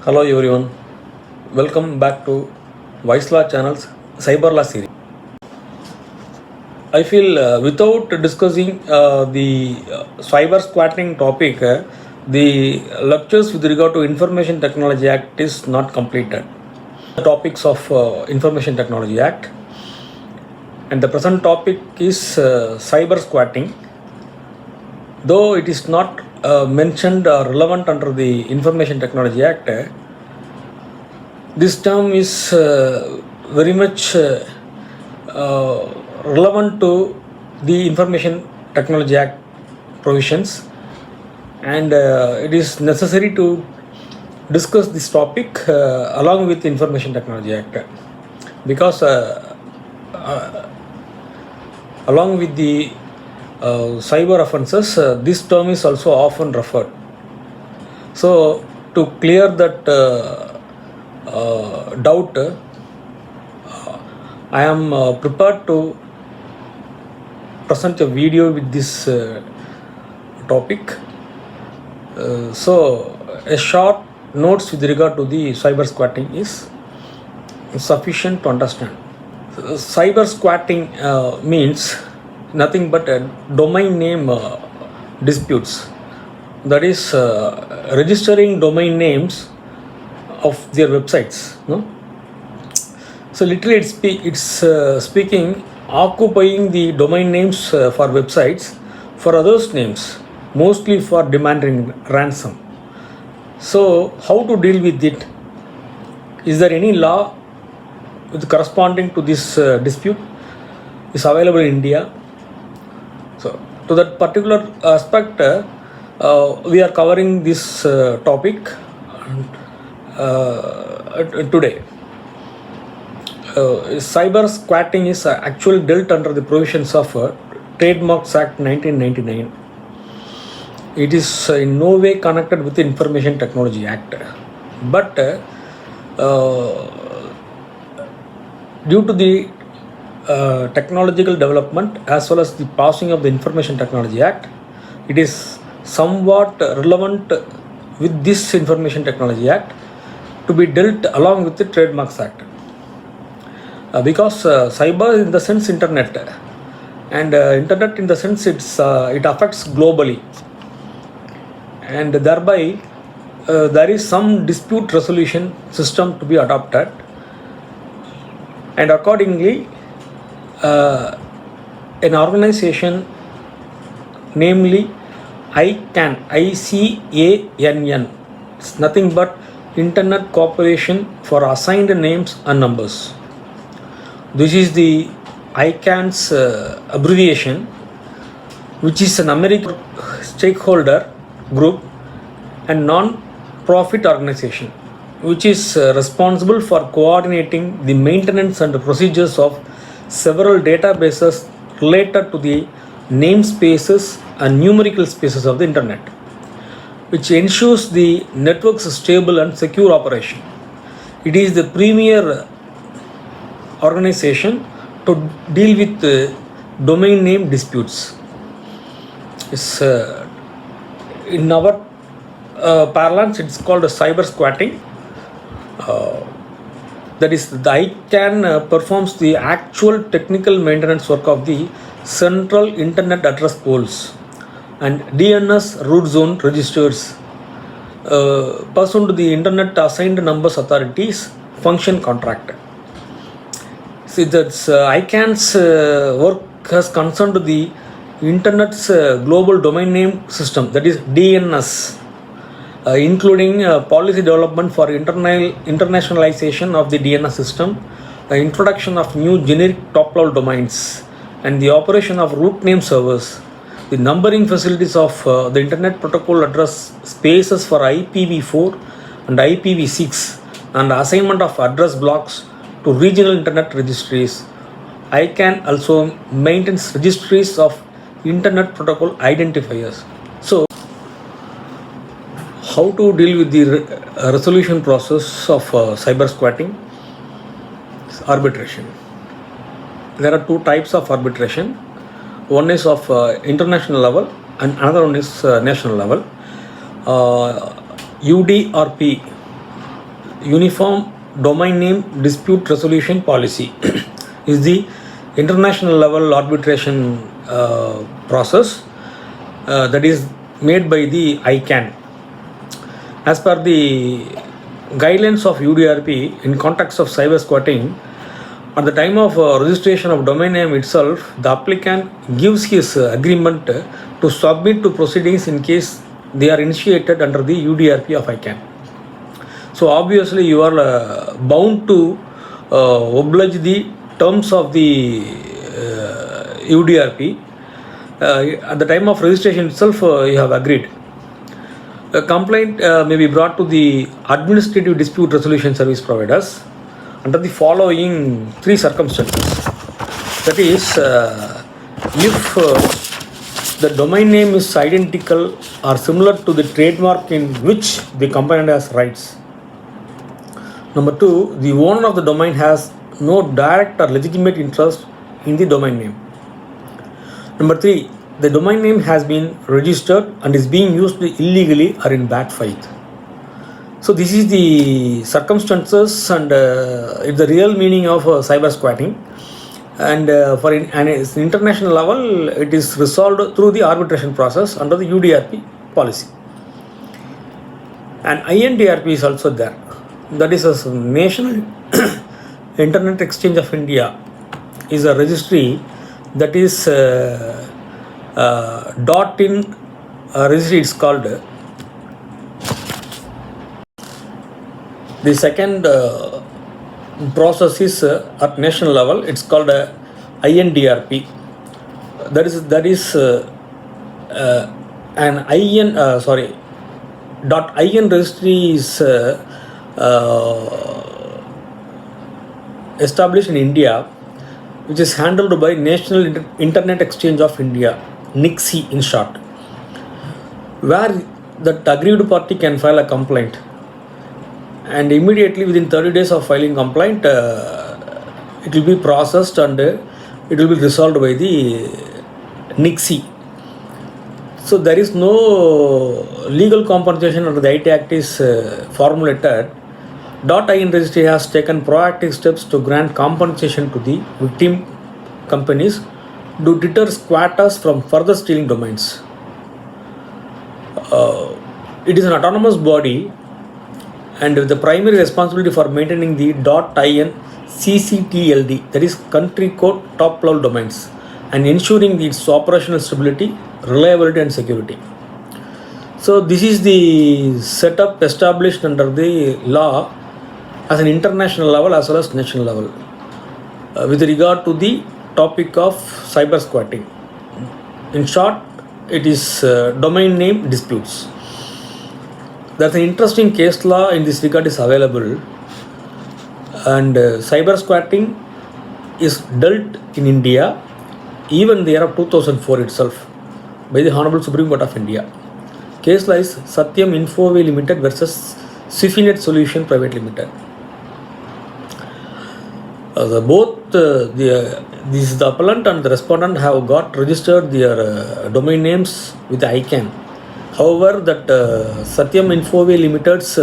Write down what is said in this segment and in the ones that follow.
Hello everyone, welcome back to Law channel's Cyber Law series. I feel without discussing the cyber squatting topic, the lectures with regard to Information Technology Act is not completed. The topics of Information Technology Act, and the present topic is cyber squatting. Though it is not mentioned or relevant under the Information Technology Act, this term is very much relevant to the Information Technology Act provisions, and it is necessary to discuss this topic along with the Information Technology Act, because along with the cyber offences, this term is also often referred. So to clear that doubt, I am prepared to present a video with this topic. So a short notes with regard to the cyber squatting is sufficient to understand. Cyber squatting means nothing but a domain name disputes. That is registering domain names of their websites. No? So literally it's speaking occupying the domain names for websites for others' names, mostly for demanding ransom. So how to deal with it? Is there any law corresponding to this dispute is available in India? So to that particular aspect, we are covering this topic today. Cyber squatting is actually dealt under the provisions of Trademarks Act 1999. It is in no way connected with the Information Technology Act, but due to the technological development as well as the passing of the Information Technology Act, it is somewhat relevant with this Information Technology Act to be dealt along with the Trademarks Act. Because cyber in the sense internet, and internet in the sense it affects globally, and thereby there is some dispute resolution system to be adopted, and accordingly an organization, namely ICANN, it's nothing but Internet Corporation for Assigned Names and Numbers. This is the ICANN's abbreviation, which is an American stakeholder group and non-profit organization, which is responsible for coordinating the maintenance and procedures of several databases related to the namespaces and numerical spaces of the Internet, which ensures the network's stable and secure operation. It is the premier organization to deal with domain name disputes. It's, in our parlance, it's called cyber squatting. That is, the ICANN performs the actual technical maintenance work of the central internet address pools and DNS root zone registers pursuant to the Internet Assigned Numbers Authority's function contract. See, that's ICANN's work has concerned the Internet's global domain name system, that is DNS, including policy development for internationalization of the DNS system, the introduction of new generic top-level domains, and the operation of root name servers, the numbering facilities of the Internet Protocol address spaces for IPv4 and IPv6, and the assignment of address blocks to regional Internet registries. ICANN also maintains registries of Internet Protocol identifiers. So, how to deal with the resolution process of cyber squatting? Arbitration. There are two types of arbitration. One is of international level and another one is national level. UDRP Uniform Domain Name Dispute Resolution Policy is the international level arbitration process that is made by the ICANN. As per the guidelines of UDRP in context of cyber squatting, at the time of registration of domain name itself, the applicant gives his agreement to submit to proceedings in case they are initiated under the UDRP of ICANN. So obviously you are bound to oblige the terms of the UDRP. At the time of registration itself, you have agreed. A complaint may be brought to the Administrative Dispute Resolution Service providers under the following three circumstances. That is, if the domain name is identical or similar to the trademark in which the complainant has rights. Number two, the owner of the domain has no direct or legitimate interest in the domain name. Number three, the domain name has been registered and is being used illegally or in bad faith. So this is the circumstances and it's the real meaning of cyber squatting. And for an international level, it is resolved through the arbitration process under the UDRP policy. And INDRP is also there. That is a National Internet Exchange of India is a registry that is .in registry is called. The second process is at national level. It's called INDRP. That is an .in registry is established in India, which is handled by National Internet Exchange of India, NIXI in short, where that aggrieved party can file a complaint, and immediately within 30 days of filing complaint, it will be processed and it will be resolved by the NIXI. So there is no legal compensation under the IT Act is formulated. .in registry has taken proactive steps to grant compensation to the victim companies to deter squatters from further stealing domains. It is an autonomous body and with the primary responsibility for maintaining the .in CCTLD, that is country code top level domains, and ensuring its operational stability, reliability and security. So this is the setup established under the law as an international level as well as national level with regard to the topic of cyber squatting. In short, it is domain name disputes. There's an interesting case law in this regard is available, and cyber squatting is dealt in India even the year of 2004 itself by the Honorable Supreme Court of India. Case law is Satyam Infoway Limited versus Sifinet Solution Private Limited. The appellant and the respondent have got registered their domain names with ICANN. However, that Satyam Infoway Limited's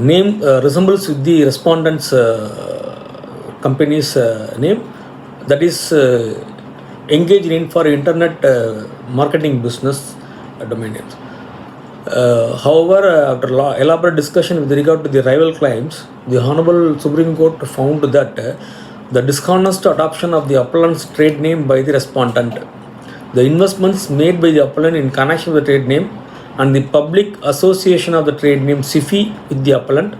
name resembles with the respondent's company's name, that is engaged in for internet marketing business domain names. However, after elaborate discussion with regard to the rival claims, the Honorable Supreme Court found that the dishonest adoption of the appellant's trade name by the respondent, the investments made by the appellant in connection with the trade name, and the public association of the trade name SIFI with the appellant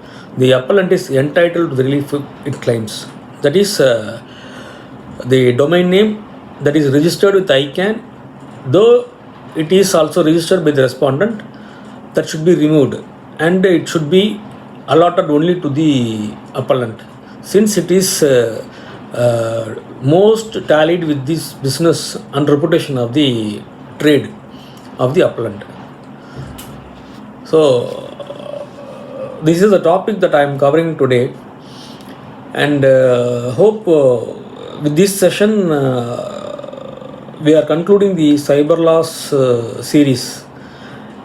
is entitled to the relief it claims. That is, the domain name that is registered with ICANN, though it is also registered by the respondent, that should be removed and it should be allotted only to the appellant, since it is most tallied with this business and reputation of the trade of the appellant. So this is the topic that I am covering today, and hope with this session we are concluding the cyber laws series,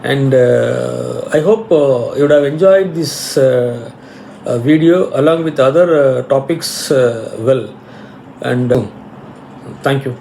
And I hope you would have enjoyed this video along with other topics well. And thank you.